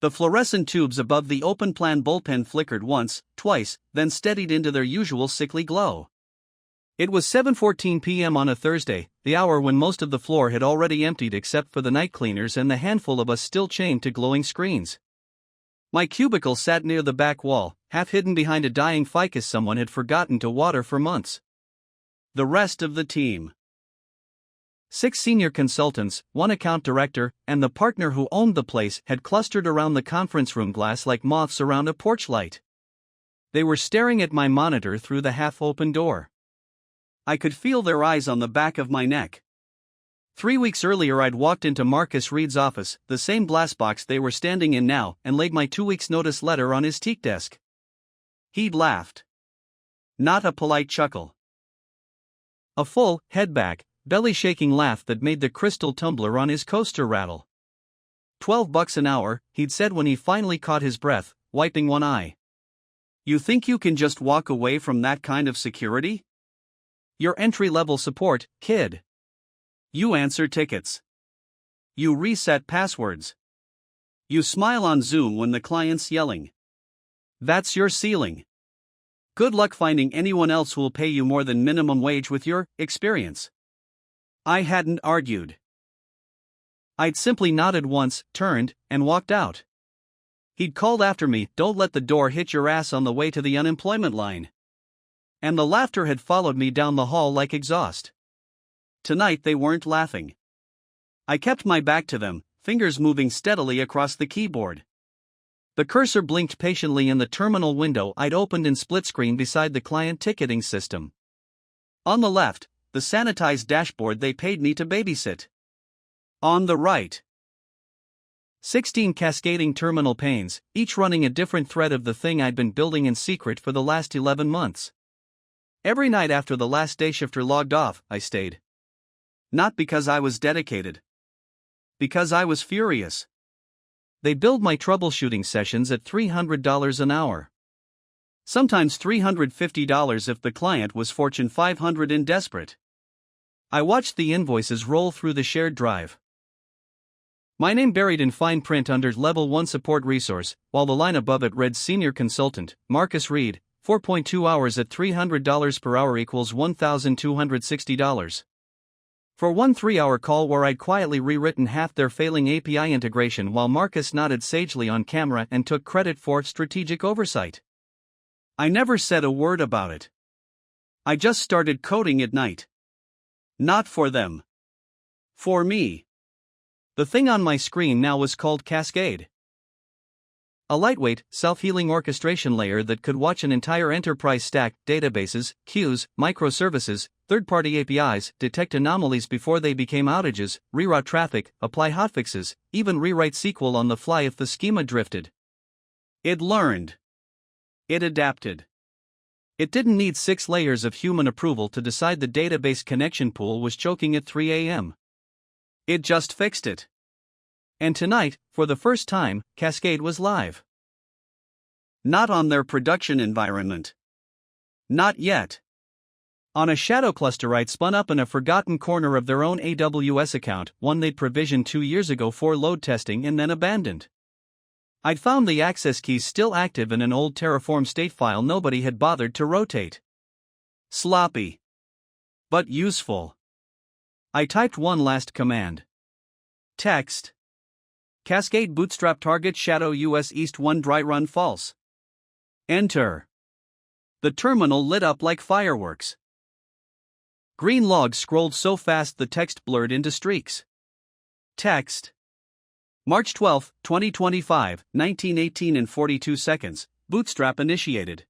The fluorescent tubes above the open-plan bullpen flickered once, twice, then steadied into their usual sickly glow. It was 7:14 p.m. on a Thursday, the hour when most of the floor had already emptied except for the night cleaners and the handful of us still chained to glowing screens. My cubicle sat near the back wall, half hidden behind a dying ficus someone had forgotten to water for months. The rest of the team, 6 senior consultants, 1 account director, and the partner who owned the place, had clustered around the conference room glass like moths around a porch light. They were staring at my monitor through the half-open door. I could feel their eyes on the back of my neck. 3 weeks earlier I'd walked into Marcus Reed's office, the same glass box they were standing in now, and laid my 2 weeks' notice letter on his teak desk. He'd laughed. Not a polite chuckle. A full, head-back, belly-shaking laugh that made the crystal tumbler on his coaster rattle. $12 an hour, he'd said when he finally caught his breath, wiping one eye. You think you can just walk away from that kind of security? You're entry-level support, kid. You answer tickets. You reset passwords. You smile on Zoom when the client's yelling. That's your ceiling. Good luck finding anyone else who'll pay you more than minimum wage with your experience. I hadn't argued. I'd simply nodded once, turned, and walked out. He'd called after me, "Don't let the door hit your ass on the way to the unemployment line." And the laughter had followed me down the hall like exhaust. Tonight they weren't laughing. I kept my back to them, fingers moving steadily across the keyboard. The cursor blinked patiently in the terminal window I'd opened in split screen beside the client ticketing system. On the left, the sanitized dashboard they paid me to babysit. On the right, 16 cascading terminal panes, each running a different thread of the thing I'd been building in secret for the last 11 months. Every night after the last day shifter logged off, I stayed. Not because I was dedicated. Because I was furious. They billed my troubleshooting sessions at $300 an hour. Sometimes $350 if the client was Fortune 500 and desperate. I watched the invoices roll through the shared drive. My name buried in fine print under Level 1 Support Resource, while the line above it read Senior Consultant, Marcus Reed, 4.2 hours at $300 per hour equals $1,260. For one 3-hour call where I'd quietly rewritten half their failing API integration while Marcus nodded sagely on camera and took credit for strategic oversight. I never said a word about it. I just started coding at night. Not for them. For me. The thing on my screen now was called Cascade. A lightweight, self-healing orchestration layer that could watch an entire enterprise stack, databases, queues, microservices, third-party APIs, detect anomalies before they became outages, reroute traffic, apply hotfixes, even rewrite SQL on the fly if the schema drifted. It learned. It adapted. It didn't need 6 layers of human approval to decide the database connection pool was choking at 3 a.m. It just fixed it. And tonight, for the first time, Cascade was live. Not on their production environment. Not yet. On a shadow cluster I'd spun up in a forgotten corner of their own AWS account, one they'd provisioned 2 years ago for load testing and then abandoned. I'd found the access keys still active in an old Terraform state file nobody had bothered to rotate. Sloppy. But useful. I typed one last command. Text. Cascade bootstrap target shadow US East 1 dry run false. Enter. The terminal lit up like fireworks. Green logs scrolled so fast the text blurred into streaks. Text. March 12, 2025, 1918 and 42 seconds, bootstrap initiated.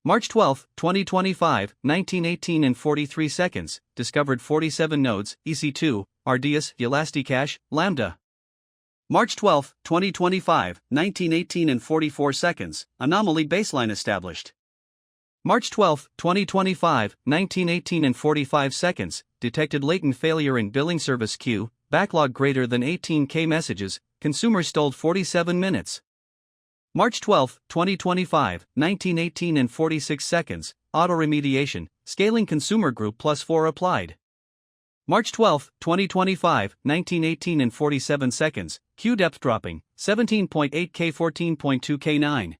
March 12, 2025, 1918 and 43 seconds, discovered 47 nodes, EC2, Ardias, Elasticache, Lambda. March 12, 2025, 1918 and 44 seconds, anomaly baseline established. March 12, 2025, 1918 and 45 seconds, detected latent failure in billing service queue, backlog greater than 18K messages, consumer stalled 47 minutes. March 12, 2025, 1918 and 46 seconds, auto remediation, scaling consumer group +4 applied. March 12, 2025, 1918 and 47 seconds, Q depth dropping, 17.8 K 14.2 K 9.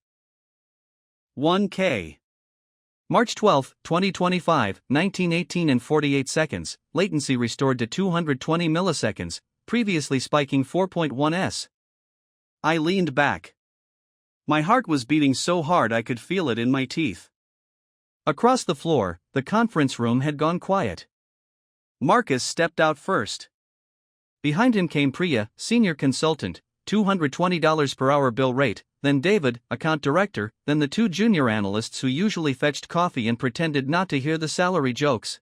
1 K. March 12, 2025, 1918 and 48 seconds, latency restored to 220 milliseconds, previously spiking 4.1 s. I leaned back. My heart was beating so hard I could feel it in my teeth. Across the floor, the conference room had gone quiet. Marcus stepped out first. Behind him came Priya, senior consultant, $220 per hour bill rate, then David, account director, then the two junior analysts who usually fetched coffee and pretended not to hear the salary jokes.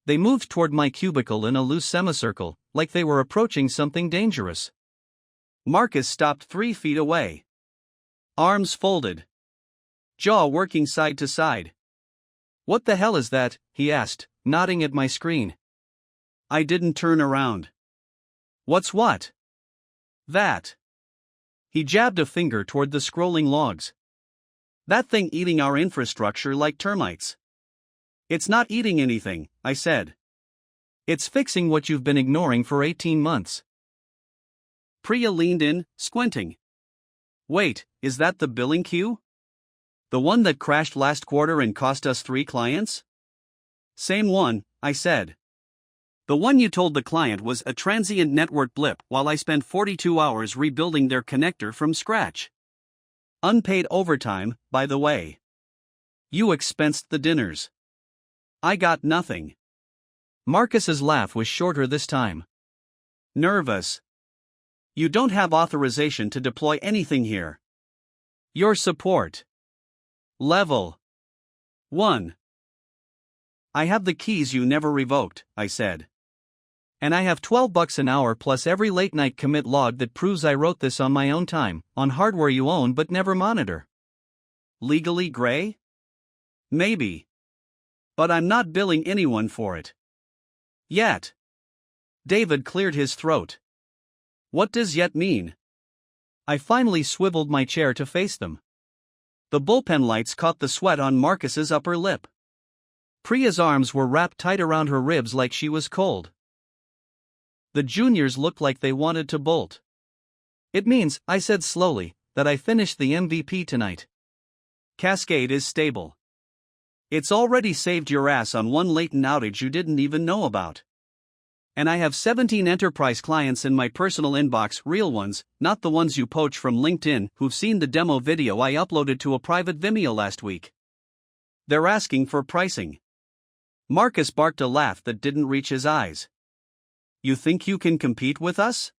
They moved toward my cubicle in a loose semicircle, like they were approaching something dangerous. Marcus stopped 3 feet away. Arms folded. Jaw working side to side. "What the hell is that?" he asked, nodding at my screen. I didn't turn around. "What's what?" "That." He jabbed a finger toward the scrolling logs. "That thing eating our infrastructure like termites." "It's not eating anything," I said. "It's fixing what you've been ignoring for 18 months. Priya leaned in, squinting. "Wait, is that the billing queue? The one that crashed last quarter and cost us 3 clients?" "Same one," I said. "The one you told the client was a transient network blip while I spent 42 hours rebuilding their connector from scratch. Unpaid overtime, by the way. You expensed the dinners. I got nothing." Marcus's laugh was shorter this time. "Nervous. You don't have authorization to deploy anything here. Your support. Level 1. "I have the keys you never revoked," I said. "And I have $12 an hour plus every late night commit log that proves I wrote this on my own time, on hardware you own but never monitor." "Legally gray?" "Maybe. But I'm not billing anyone for it. Yet." David cleared his throat. "What does yet mean?" I finally swiveled my chair to face them. The bullpen lights caught the sweat on Marcus's upper lip. Priya's arms were wrapped tight around her ribs like she was cold. The juniors looked like they wanted to bolt. "It means," I said slowly, "that I finished the MVP tonight. Cascade is stable. It's already saved your ass on one latent outage you didn't even know about. And I have 17 enterprise clients in my personal inbox, real ones, not the ones you poach from LinkedIn, who've seen the demo video I uploaded to a private Vimeo last week. They're asking for pricing." Marcus barked a laugh that didn't reach his eyes. "You think you can compete with us?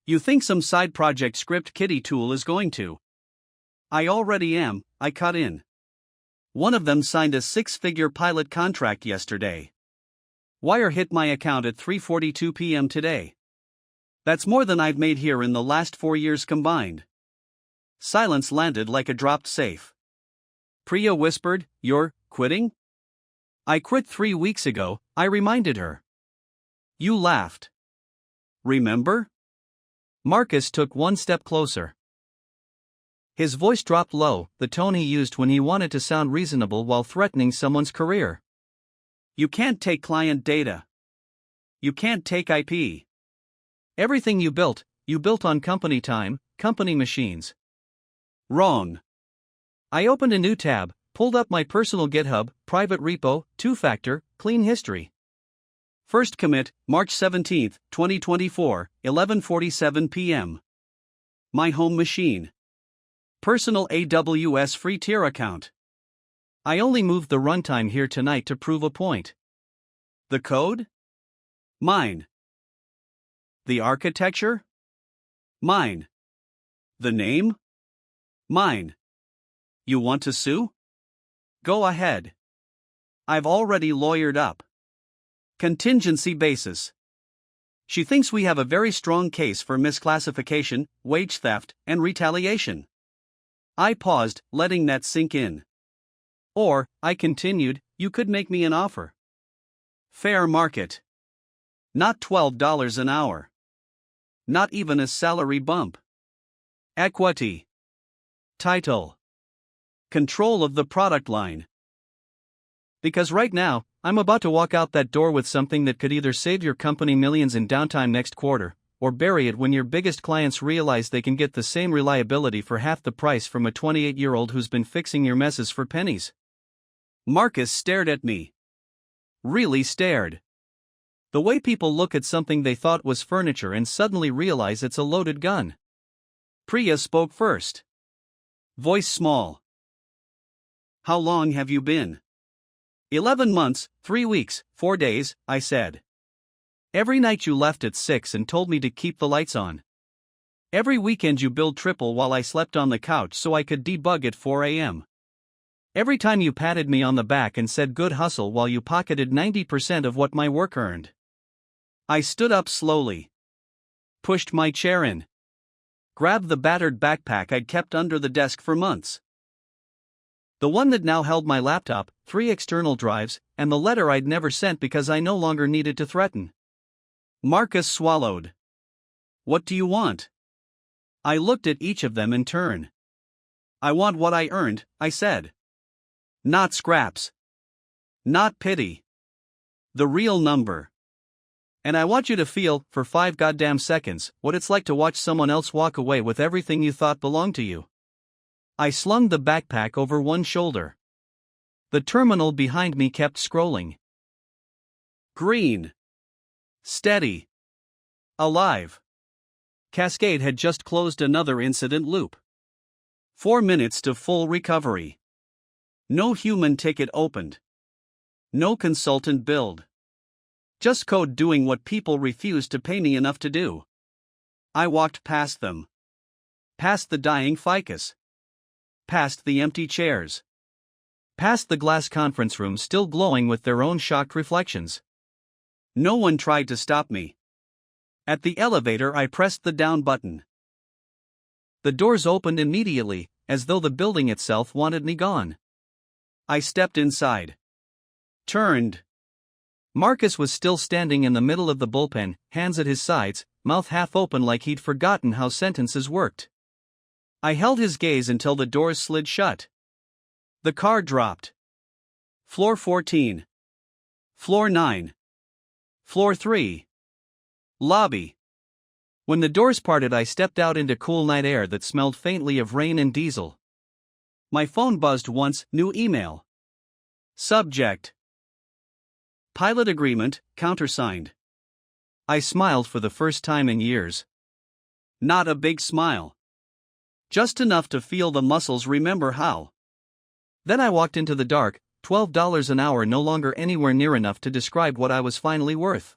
You think some side project script kiddie tool is going to?" "I already am," I cut in. "One of them signed a 6-figure pilot contract yesterday. Wire hit my account at 3:42 p.m. today. That's more than I've made here in the last 4 years combined." Silence landed like a dropped safe. Priya whispered, "You're quitting?" "I quit 3 weeks ago," I reminded her. You laughed. "Remember?" Marcus took one step closer. His voice dropped low, the tone he used when he wanted to sound reasonable while threatening someone's career. "You can't take client data. You can't take IP. Everything you built on company time, company machines." "Wrong." I opened a new tab, pulled up my personal GitHub, private repo, 2-factor, clean history. First commit, March 17, 2024, 11:47 p.m. My home machine. Personal AWS free tier account. I only moved the runtime here tonight to prove a point. The code? Mine. The architecture? Mine. The name? Mine. You want to sue? Go ahead. I've already lawyered up. Contingency basis. She thinks we have a very strong case for misclassification, wage theft, and retaliation. I paused, letting that sink in. "Or," I continued, "you could make me an offer. Fair market. Not $12 an hour. Not even a salary bump. Equity. Title. Control of the product line. Because right now, I'm about to walk out that door with something that could either save your company millions in downtime next quarter, or bury it when your biggest clients realize they can get the same reliability for half the price from a 28-year-old who's been fixing your messes for pennies. Marcus stared at me. Really stared. The way people look at something they thought was furniture and suddenly realize it's a loaded gun. Priya spoke first. Voice small. How long have you been? 11 months, 3 weeks, 4 days, I said. Every night you left at 6 and told me to keep the lights on. Every weekend you billed triple while I slept on the couch so I could debug at 4 a.m. Every time you patted me on the back and said good hustle while you pocketed 90% of what my work earned. I stood up slowly. Pushed my chair in. Grabbed the battered backpack I'd kept under the desk for months. The one that now held my laptop, 3 external drives, and the letter I'd never sent because I no longer needed to threaten. Marcus swallowed. What do you want? I looked at each of them in turn. I want what I earned, I said. Not scraps. Not pity. The real number. And I want you to feel, for 5 goddamn seconds, what it's like to watch someone else walk away with everything you thought belonged to you. I slung the backpack over one shoulder. The terminal behind me kept scrolling. Green. Steady. Alive. Cascade had just closed another incident loop. 4 minutes to full recovery. No human ticket opened. No consultant billed. Just code doing what people refused to pay me enough to do. I walked past them. Past the dying ficus. Past the empty chairs. Past the glass conference room still glowing with their own shocked reflections. No one tried to stop me. At the elevator I pressed the down button. The doors opened immediately, as though the building itself wanted me gone. I stepped inside. Turned. Marcus was still standing in the middle of the bullpen, hands at his sides, mouth half open like he'd forgotten how sentences worked. I held his gaze until the doors slid shut. The car dropped. Floor 14. Floor 9. Floor 3. Lobby. When the doors parted, I stepped out into cool night air that smelled faintly of rain and diesel. My phone buzzed once, new email. Subject. Pilot agreement, countersigned. I smiled for the first time in years. Not a big smile. Just enough to feel the muscles remember how. Then I walked into the dark, $12 an hour no longer anywhere near enough to describe what I was finally worth.